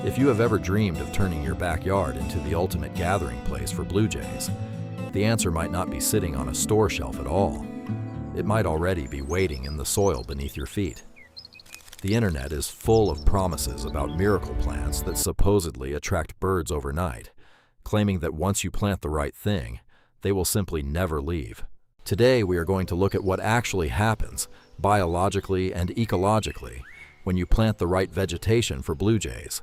If you have ever dreamed of turning your backyard into the ultimate gathering place for blue jays, the answer might not be sitting on a store shelf at all. It might already be waiting in the soil beneath your feet. The internet is full of promises about miracle plants that supposedly attract birds overnight, claiming that once you plant the right thing, they will simply never leave. Today, we are going to look at what actually happens, biologically and ecologically, when you plant the right vegetation for blue jays,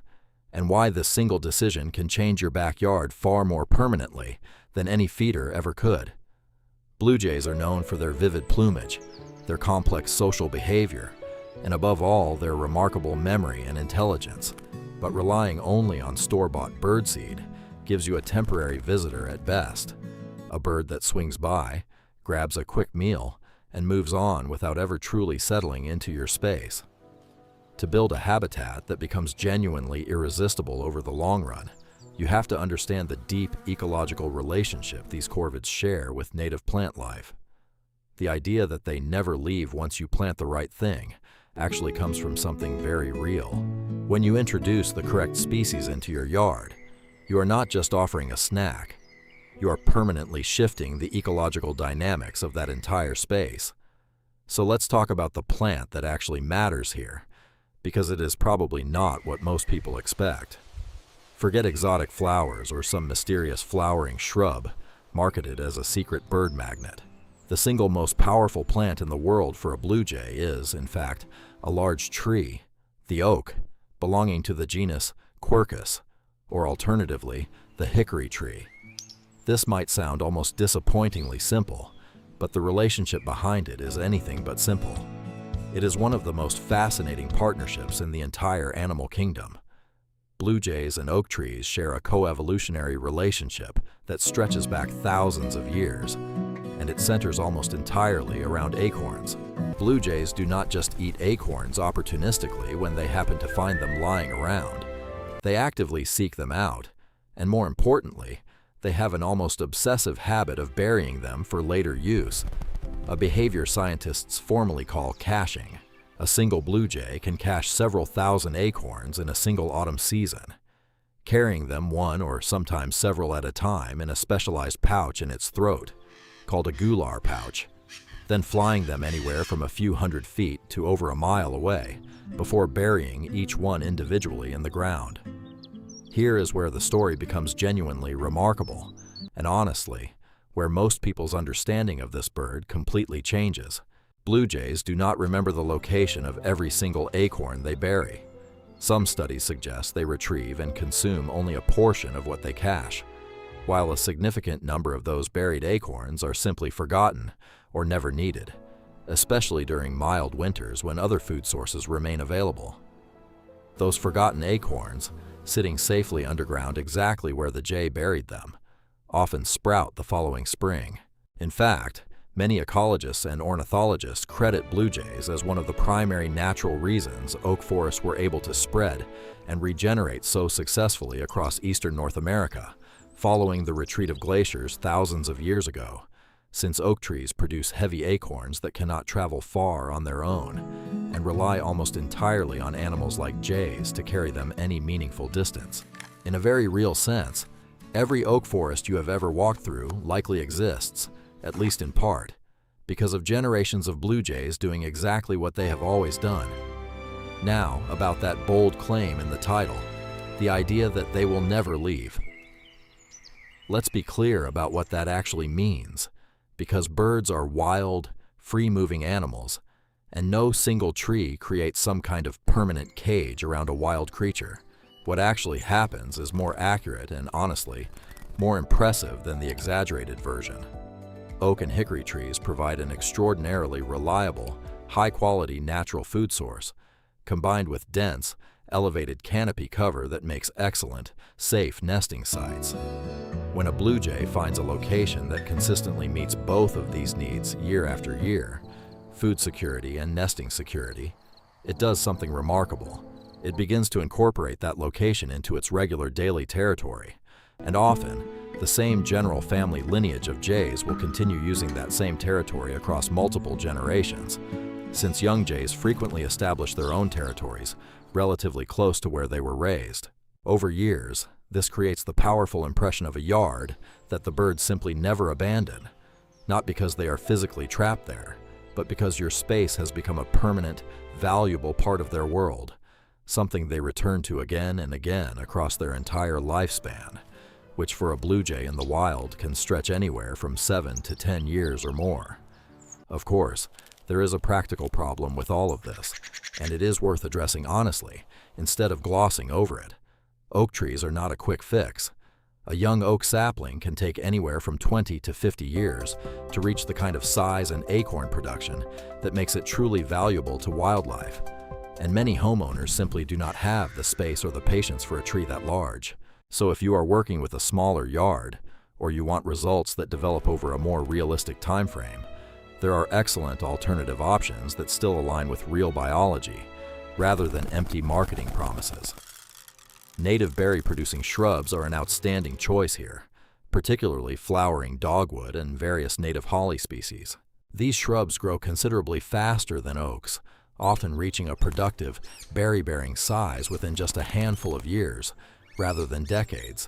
and why this single decision can change your backyard far more permanently than any feeder ever could. Blue jays are known for their vivid plumage, their complex social behavior, and above all, their remarkable memory and intelligence. But relying only on store-bought birdseed gives you a temporary visitor at best, a bird that swings by, grabs a quick meal, and moves on without ever truly settling into your space. To build a habitat that becomes genuinely irresistible over the long run, you have to understand the deep ecological relationship these corvids share with native plant life. The idea that they never leave once you plant the right thing actually comes from something very real. When you introduce the correct species into your yard, you are not just offering a snack. You are permanently shifting the ecological dynamics of that entire space. So let's talk about the plant that actually matters here, because it is probably not what most people expect. Forget exotic flowers or some mysterious flowering shrub marketed as a secret bird magnet. The single most powerful plant in the world for a blue jay is, in fact, a large tree, the oak, belonging to the genus Quercus, or alternatively, the hickory tree. This might sound almost disappointingly simple, but the relationship behind it is anything but simple. It is one of the most fascinating partnerships in the entire animal kingdom. Blue jays and oak trees share a coevolutionary relationship that stretches back thousands of years, and it centers almost entirely around acorns. Blue jays do not just eat acorns opportunistically when they happen to find them lying around. They actively seek them out, and more importantly, they have an almost obsessive habit of burying them for later use, a behavior scientists formally call caching. A single blue jay can cache several thousand acorns in a single autumn season, carrying them one or sometimes several at a time in a specialized pouch in its throat, called a gular pouch, then flying them anywhere from a few hundred feet to over a mile away, before burying each one individually in the ground. Here is where the story becomes genuinely remarkable, and honestly, where most people's understanding of this bird completely changes. Blue jays do not remember the location of every single acorn they bury. Some studies suggest they retrieve and consume only a portion of what they cache, while a significant number of those buried acorns are simply forgotten or never needed, especially during mild winters when other food sources remain available. Those forgotten acorns, sitting safely underground exactly where the jay buried them, often sprout the following spring. In fact, many ecologists and ornithologists credit blue jays as one of the primary natural reasons oak forests were able to spread and regenerate so successfully across eastern North America, following the retreat of glaciers thousands of years ago, since oak trees produce heavy acorns that cannot travel far on their own and rely almost entirely on animals like jays to carry them any meaningful distance. In a very real sense, every oak forest you have ever walked through likely exists, at least in part, because of generations of blue jays doing exactly what they have always done. Now, about that bold claim in the title, the idea that they will never leave. Let's be clear about what that actually means, because birds are wild, free-moving animals, and no single tree creates some kind of permanent cage around a wild creature. What actually happens is more accurate and, honestly, more impressive than the exaggerated version. Oak and hickory trees provide an extraordinarily reliable, high-quality natural food source, combined with dense, elevated canopy cover that makes excellent, safe nesting sites. When a blue jay finds a location that consistently meets both of these needs year after year, food security and nesting security, it does something remarkable. It begins to incorporate that location into its regular daily territory, and often, the same general family lineage of jays will continue using that same territory across multiple generations, since young jays frequently establish their own territories relatively close to where they were raised. Over years, this creates the powerful impression of a yard that the birds simply never abandon, not because they are physically trapped there, but because your space has become a permanent, valuable part of their world, something they return to again and again across their entire lifespan, which for a blue jay in the wild can stretch anywhere from 7 to 10 years or more. Of course, there is a practical problem with all of this, and it is worth addressing honestly, instead of glossing over it. Oak trees are not a quick fix. A young oak sapling can take anywhere from 20 to 50 years to reach the kind of size and acorn production that makes it truly valuable to wildlife. And many homeowners simply do not have the space or the patience for a tree that large. So if you are working with a smaller yard, or you want results that develop over a more realistic time frame, there are excellent alternative options that still align with real biology, rather than empty marketing promises. Native berry-producing shrubs are an outstanding choice here, particularly flowering dogwood and various native holly species. These shrubs grow considerably faster than oaks, often reaching a productive, berry-bearing size within just a handful of years, rather than decades,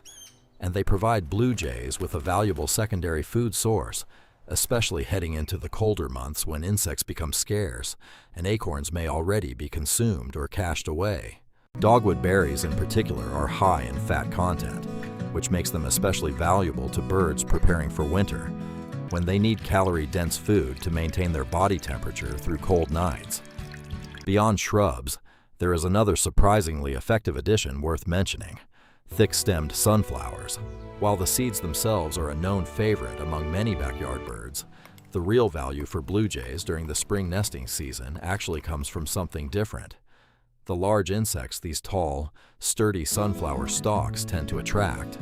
and they provide blue jays with a valuable secondary food source, especially heading into the colder months when insects become scarce and acorns may already be consumed or cached away. Dogwood berries in particular are high in fat content, which makes them especially valuable to birds preparing for winter, when they need calorie-dense food to maintain their body temperature through cold nights. Beyond shrubs, there is another surprisingly effective addition worth mentioning: thick-stemmed sunflowers. While the seeds themselves are a known favorite among many backyard birds, the real value for blue jays during the spring nesting season actually comes from something different. The large insects these tall, sturdy sunflower stalks tend to attract.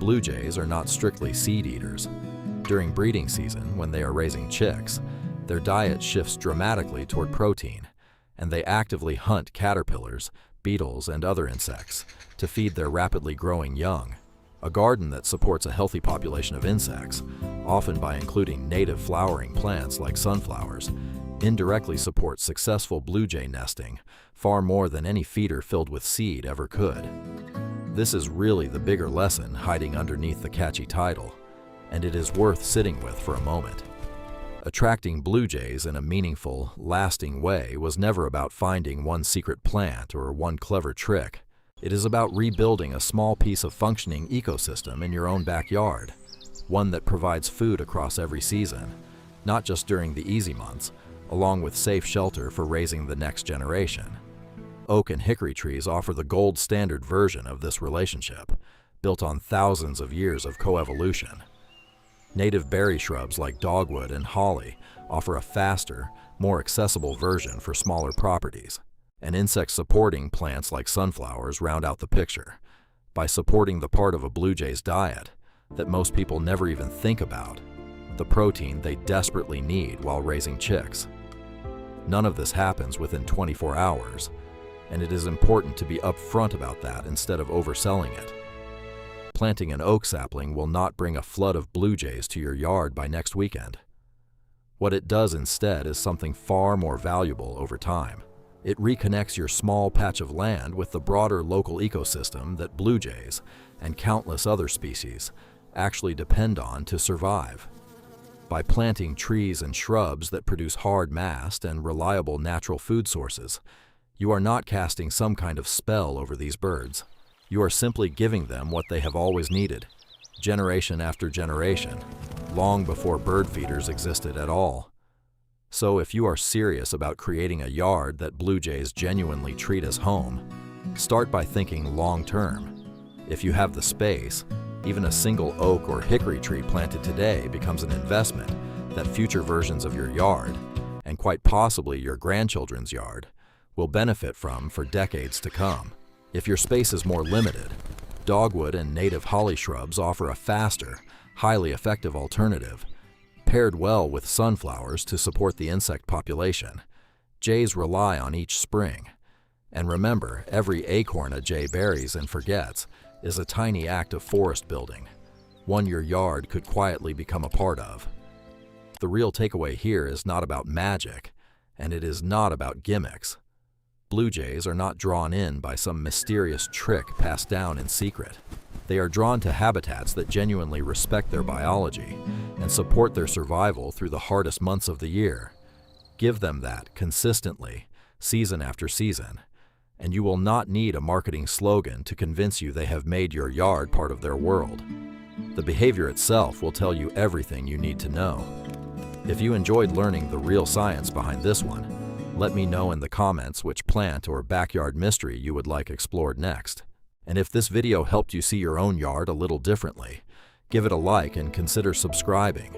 Blue jays are not strictly seed eaters. During breeding season, when they are raising chicks, their diet shifts dramatically toward protein, and they actively hunt caterpillars, beetles, and other insects to feed their rapidly growing young. A garden that supports a healthy population of insects, often by including native flowering plants like sunflowers, indirectly supports successful blue jay nesting far more than any feeder filled with seed ever could. This is really the bigger lesson hiding underneath the catchy title, and it is worth sitting with for a moment. Attracting blue jays in a meaningful, lasting way was never about finding one secret plant or one clever trick. It is about rebuilding a small piece of functioning ecosystem in your own backyard, one that provides food across every season, not just during the easy months, along with safe shelter for raising the next generation. Oak and hickory trees offer the gold standard version of this relationship, built on thousands of years of coevolution. Native berry shrubs like dogwood and holly offer a faster, more accessible version for smaller properties. And insect-supporting plants like sunflowers round out the picture by supporting the part of a blue jay's diet that most people never even think about, the protein they desperately need while raising chicks. None of this happens within 24 hours, and it is important to be upfront about that instead of overselling it. Planting an oak sapling will not bring a flood of blue jays to your yard by next weekend. What it does instead is something far more valuable over time. It reconnects your small patch of land with the broader local ecosystem that blue jays and countless other species actually depend on to survive. By planting trees and shrubs that produce hard mast and reliable natural food sources, you are not casting some kind of spell over these birds. You are simply giving them what they have always needed, generation after generation, long before bird feeders existed at all. So if you are serious about creating a yard that blue jays genuinely treat as home, start by thinking long-term. If you have the space, even a single oak or hickory tree planted today becomes an investment that future versions of your yard, and quite possibly your grandchildren's yard, will benefit from for decades to come. If your space is more limited, dogwood and native holly shrubs offer a faster, highly effective alternative. Paired well with sunflowers to support the insect population, jays rely on each spring. And remember, every acorn a jay buries and forgets is a tiny act of forest building, one your yard could quietly become a part of. The real takeaway here is not about magic, and it is not about gimmicks. Blue jays are not drawn in by some mysterious trick passed down in secret. They are drawn to habitats that genuinely respect their biology and support their survival through the hardest months of the year. Give them that consistently, season after season, and you will not need a marketing slogan to convince you they have made your yard part of their world. The behavior itself will tell you everything you need to know. If you enjoyed learning the real science behind this one, let me know in the comments which plant or backyard mystery you would like explored next. And if this video helped you see your own yard a little differently, give it a like and consider subscribing,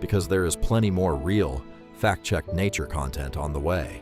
because there is plenty more real, fact-checked nature content on the way.